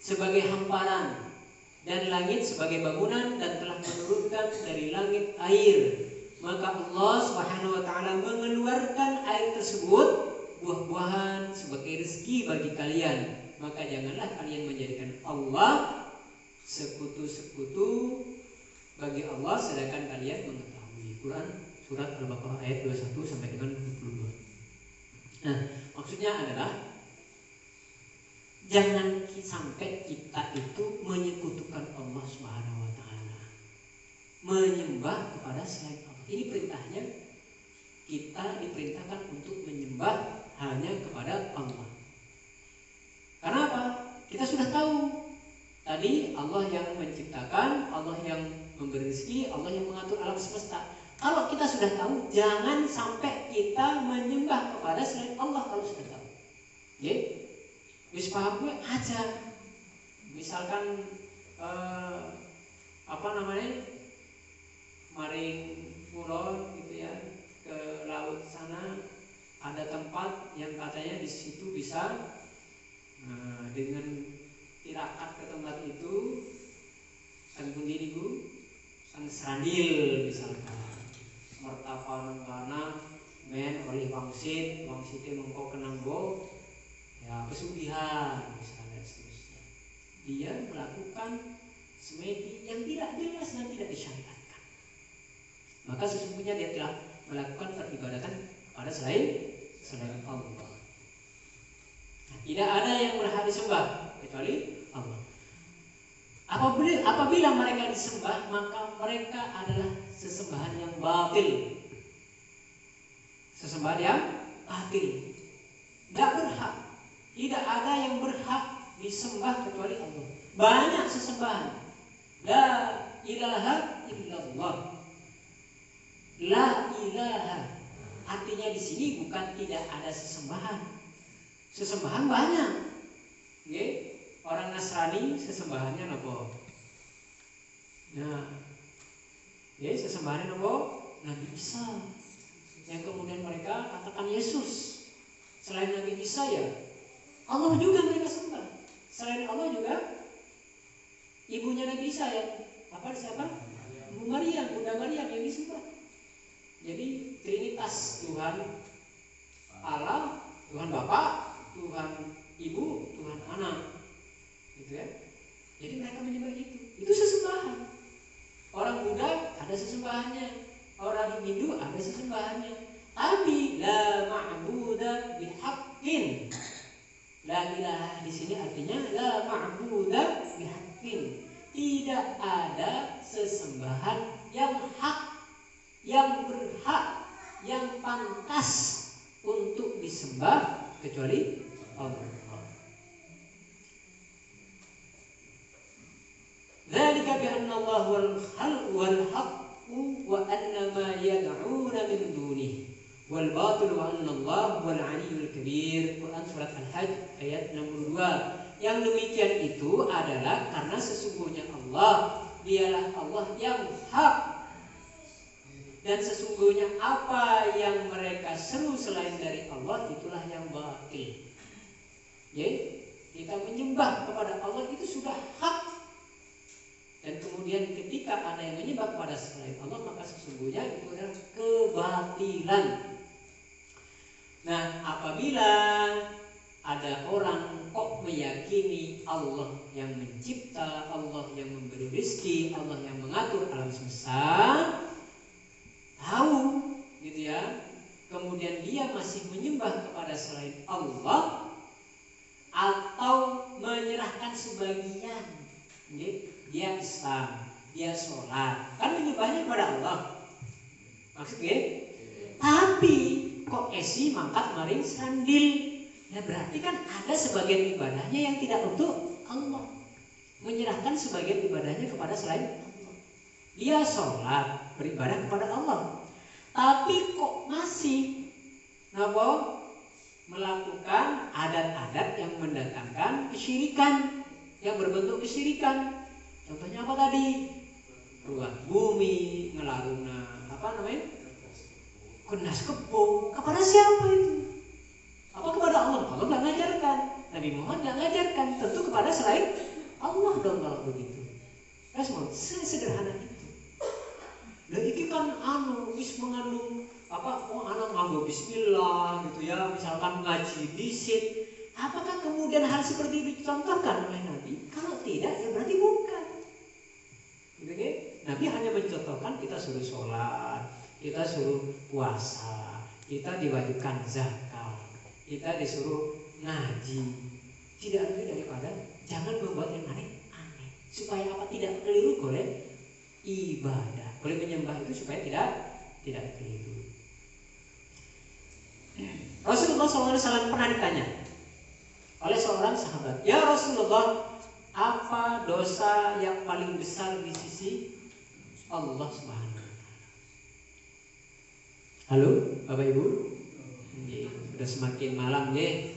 sebagai hamparan dan langit sebagai bangunan dan telah menurunkan dari langit air. Maka Allah Subhanahu wa taala mengeluarkan air tersebut buah-buahan sebagai rezeki bagi kalian. Maka janganlah kalian menjadikan Allah sekutu-sekutu bagi Allah sedangkan kalian mengetahui. Quran surat Al-Baqarah ayat 21 sampai dengan 22. Nah, maksudnya adalah jangan sampai kita itu menyekutukan Allah Subhanahu wa taala, menyembah kepada selain Allah. Ini perintahnya, kita diperintahkan untuk menyembah hanya kepada Allah. Karena apa? Kita sudah tahu tadi Allah yang menciptakan, Allah yang memberi rezeki, Allah yang mengatur alam semesta. Kalau kita sudah tahu, jangan sampai kita menyembah kepada selain Allah kalau sudah tahu. Ya, wis paham gue aja. Misalkan maring kulon gitu ya, ke laut sana ada tempat yang katanya di situ bisa dengan tirakat ke tempat itu sang pundi niku sang serandil misalkan mertapan kana men oleh wangsit mengko kenanggo ya pesugihan misalnya seterusnya. Dia melakukan semedi yang tidak jelas dan tidak disyariatkan. Maka sesungguhnya dia telah melakukan peribadatan kepada selain Allah. Tidak ada yang berhak disembah kecuali Allah. Apabila mereka disembah, maka mereka adalah sesembahan yang batil. Sesembahan yang batil. Tidak berhak. Tidak ada yang berhak disembah kecuali Allah. Banyak sesembahan. La ilaha illallah. La ilaha. Artinya di sini bukan tidak ada sesembahan. Sesembahan banyak. Okay? Orang Nasrani sesembahannya apa? Nah, sesembahannya apa? Nabi Isa. Yang kemudian mereka katakan Yesus. Selain Nabi Isa ya Allah juga mereka sembah. Selain Allah juga ibunya Nabi Isa ya, siapa? Bunda Maryam yang disembah. Jadi Trinitas, Tuhan Allah, Tuhan Bapa, Tuhan Ibu, Tuhan Anak, gitu ya. Jadi mereka menyembah itu sesembahan. Orang Buddha ada sesembahannya, orang Hindu ada sesembahannya. Tapi la ma'buda bihaqqin. La ilaha di sini artinya la ma'buda bihaqqin. Tidak ada sesembahan yang hak, yang berhak, yang pantas untuk disembah kecuali Allah. Dzalika bi anna Allah wal haqqu wa anna ma yad'una min dunihi wal batil wa anna Allah wal 'aliyyul kabir. Quran surat Al-Hajj ayat 62. Yang demikian itu adalah karena sesungguhnya Allah dialah Allah yang hak, dan sesungguhnya apa yang mereka seru selain dari Allah itulah yang batil. Jadi kita menyembah kepada Allah itu sudah hak, dan kemudian ketika ada yang menyembah kepada selain Allah maka sesungguhnya itu adalah kebatilan. Nah, apabila ada orang kok meyakini Allah yang mencipta, Allah yang memberi rezeki, Allah yang mengatur alam semesta, tahu gitu ya, kemudian dia masih menyembah kepada selain Allah atau menyerahkan sebagian, dia Islam, dia sholat, kan menyembahnya kepada Allah maksudnya, tapi kok esi mangkat maring sandil, ya berarti kan ada sebagian ibadahnya yang tidak untuk Allah, menyerahkan sebagian ibadahnya kepada selain Allah. Dia sholat, beribadah kepada Allah, tapi kok masih melakukan adat-adat yang mendatangkan kesyirikan, yang berbentuk kesyirikan. Contohnya apa tadi? Ruat bumi, ngelaruna kenas kebo. Kepada siapa itu? Apa kepada Allah? Allah nggak ngajarkan, Nabi Muhammad nggak ngajarkan, tentu kepada selain Allah dong kalau begitu. Semua sederhana itu. Dan ini kan wis mengandung anak nganggo bismillah gitu ya, misalkan ngaji disit. Apakah kemudian hal seperti itu dicontohkan oleh Nabi? Kalau tidak, ya berarti bukan. Gitu kan? Nabi hanya mencontohkan kita suruh sholat, kita suruh puasa, kita diwajibkan zakat, kita disuruh ngaji. Tidak lebih daripada jangan membuat yang aneh-aneh. Supaya apa? Tidak keliru oleh ibadah, boleh menyembah itu supaya tidak keliru. Rasulullah SAW pernah ditanya oleh seorang sahabat, ya Rasulullah, apa dosa yang paling besar di sisi Allah Subhanahu wa Ta'ala? Halo Bapak Ibu, sudah semakin malam ya,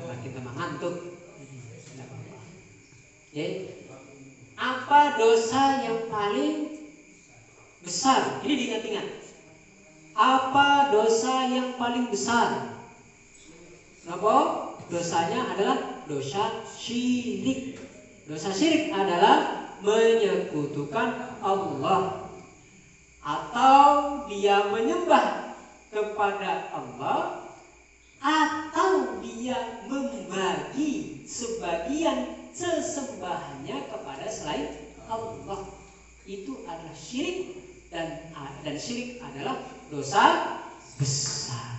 makin tambah ngantuk. Apa dosa yang paling besar? Ini diingat-ingat. Apa dosa yang paling besar? Kenapa? Dosanya adalah dosa syirik. Dosa syirik adalah menyekutukan Allah, atau dia menyembah kepada Allah, atau dia membagi sebagian sesembahannya kepada selain Allah. Itu adalah syirik, dan syirik adalah dosa besar.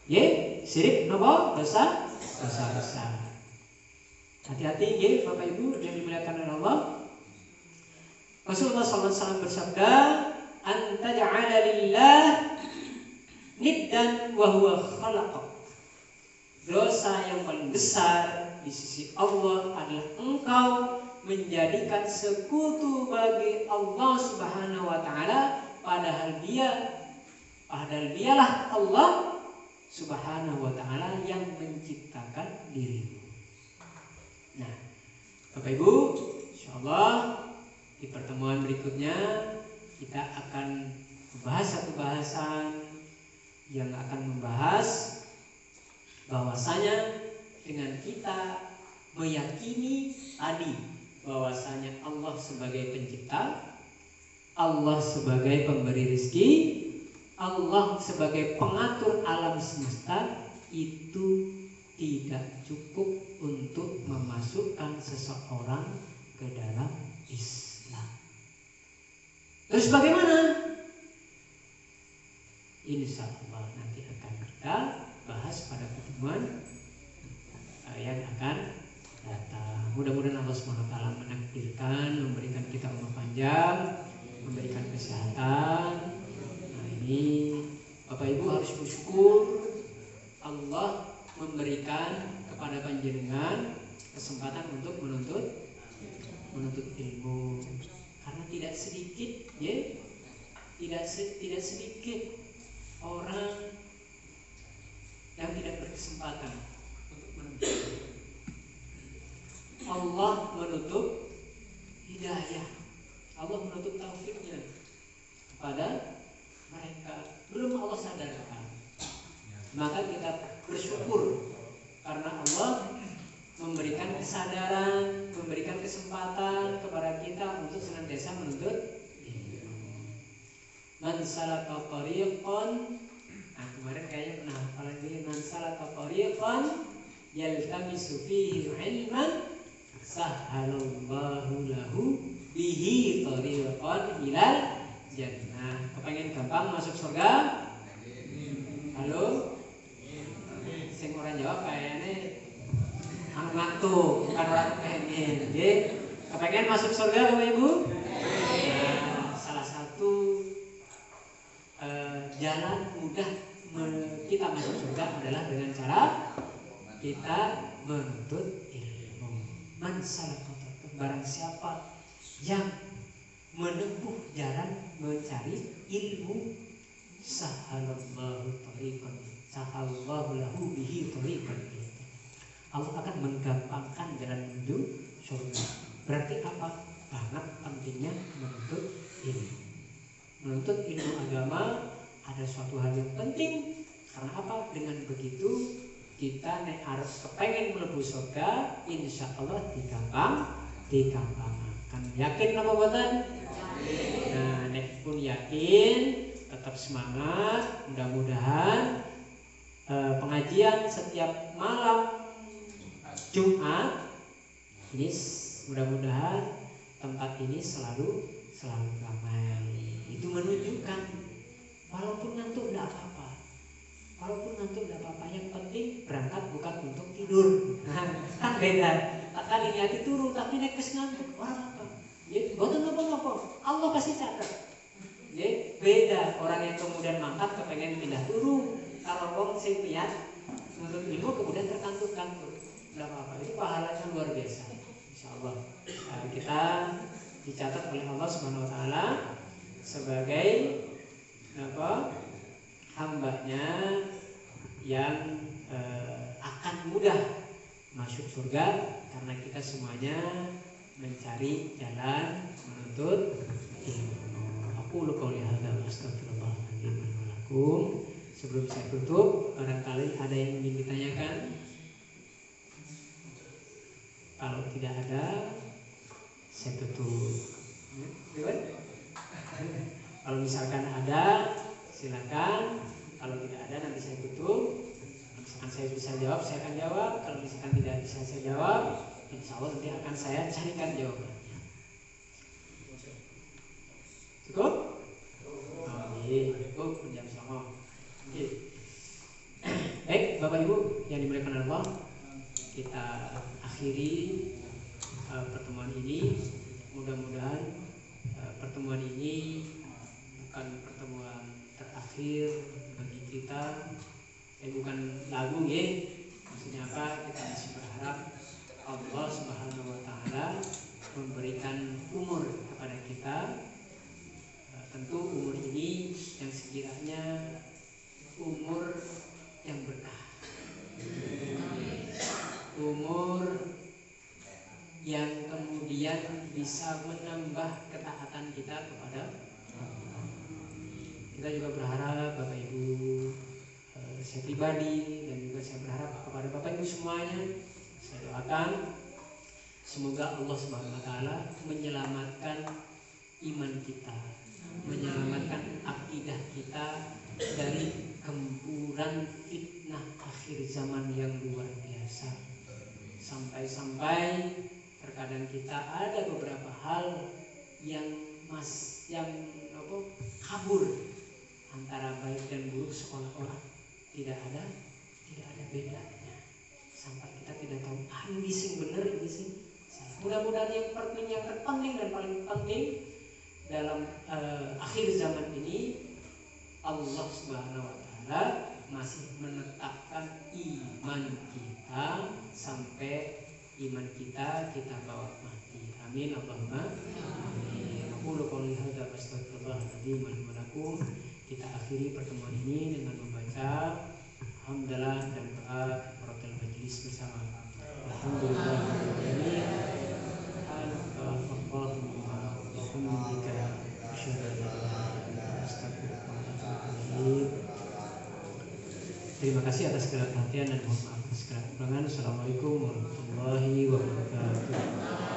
Syirik apa? Dosa besar. Hati-hati Bapak Ibu yang dimuliakan oleh Allah. Rasulullah SAW bersabda, anta ja'ala lillah niddan wa huwa khalaqak. Dosa yang paling besar di sisi Allah adalah engkau menjadikan sekutu bagi Allah Subhanahu wa Ta'ala, padahal dialah Allah Subhanahu wa Ta'ala yang menciptakan dirimu. Nah, Bapak Ibu, insyaallah di pertemuan berikutnya kita akan membahas satu bahasan yang akan membahas bahwasanya dengan kita meyakini tadi bahwasanya Allah sebagai pencipta, Allah sebagai pemberi rezeki, Allah sebagai pengatur alam semesta, itu tidak cukup untuk memasukkan seseorang ke dalam Islam. Terus bagaimana? Insya Allah nanti akan kita bahas pada pertemuan yang akan datang. Mudah-mudahan Allah SWT menakdirkan, memberikan kita umur panjang, memberikan kesehatan. Nah ini Bapak Ibu harus bersyukur Allah memberikan kepada panjenengan kesempatan untuk menuntut ilmu. Karena tidak sedikit ya, tidak sedikit orang yang tidak berkesempatan untuk menuntut. Allah menutup hidayah, Allah menutup taufiknya kepada mereka. Belum Allah sadarkan. Maka kita bersyukur karena Allah memberikan kesadaran, memberikan kesempatan kepada kita untuk senantiasa menuntut ilmu. Man salaka tariqan, nah kemarin kayaknya pernah hafalan ini, man salaka tariqan yaltamisu fihi ilman sahhalallahu lahu bihi tariqan ilal jannah. Kepengen gampang masuk surga? Halo? Sing orang jawab kayaknya ngantuk, bukan orang kepengen. Kepengen masuk surga Bapak Ibu? Nah, salah satu jalan mudah kita masuk surga adalah dengan cara kita menuntut ilmu. Man salaka barang siapa yang menempuh jalan mencari ilmu, sahalallahu tariqan, sahallahu lahu bihi tariqan. Allah akan menggampangkan jalan menuju surga. Berarti apa? Sangat pentingnya menuntut ilmu. Menuntut ilmu agama ada suatu hal yang penting. Karena apa? Dengan begitu kita harus kepengen mlebu surga, insya Allah digampangkan. Yakin apa buatan? Nah, nek pun yakin, tetap semangat. Mudah-mudahan pengajian setiap malam Jumat ini, mudah-mudahan tempat ini selalu ramai. Itu menunjukkan walaupun ngantuk tidak apa-apa. Walaupun ngantuk tidak apa-apa, yang penting berangkat bukan untuk tidur. Kan beda. Tak niati turu tapi nek wis ngantuk, ora apa. Nggih, mboten napa-napa. Allah pasti catat. Nggih, beda orang yang kemudian mangkat kepengen pindah turu, kalau wong sing niat untuk ilmu kemudian terkantuk-kantuk. Tidak apa-apa, itu pahalanya luar biasa. Insyaallah. Nah, kita dicatat oleh Allah Subhanahu wa taala sebagai hambanya yang akan mudah masuk surga karena kita semuanya mencari jalan menuntut ilmu. Aku qauli hadza wa astaghfirullahaladzim wa lakum. Sebelum saya tutup, barangkali ada yang ingin ditanyakan. Kalau tidak ada, saya tutup. Kalau misalkan ada, silakan. Kalau tidak ada, nanti saya tutup. Kalau misalkan saya bisa jawab, saya akan jawab. Kalau misalkan tidak bisa saya jawab, insya Allah nanti akan saya carikan jawabannya. Cukup? Cukup. Jam sama. Baik, Bapak Ibu yang dimuliakan Allah, kita akhiri pertemuan ini. Mudah-mudahan pertemuan ini bukan pertemuan terakhir bagi kita. Bukan lagu ya. Maksudnya apa? Kita masih berharap Allah Subhanahu wa taala memberikan umur kepada kita. Tentu umur ini yang sekiranya umur yang berkah. Umur yang kemudian bisa menambah ketaatan kita kepada Allah. Kita juga berharap Bapak Ibu, saya pribadi dan juga saya berharap kepada Bapak Ibu semuanya, saya doakan Semoga Allah Subhanahu wa taala menyelamatkan iman kita, menyelamatkan akidah kita dari gempuran fitnah akhir zaman yang luar biasa. Sampai-sampai terkadang kita ada beberapa hal yang kabur antara baik dan buruk seolah-olah tidak ada bedanya. Sampai kita tidak tahu ini sing benar, ini sing salah. Mudah-mudahan yang terpenting dan paling penting dalam akhir zaman ini, Allah Subhanahu wa taala masih menetapkan iman kita sampai iman kita bawa mati. Amin Allahumma amin. Aku qouli hadza astaghfirullahaladzim wa lakum. Kita akhiri pertemuan ini dengan membaca hamdalah dan doa kafaratul majlis bersama. Alhamdulillahirabbil alamin. Terima kasih atas segala perhatian dan mohon maaf atas segala kekurangan. Assalamualaikum warahmatullahi wabarakatuh.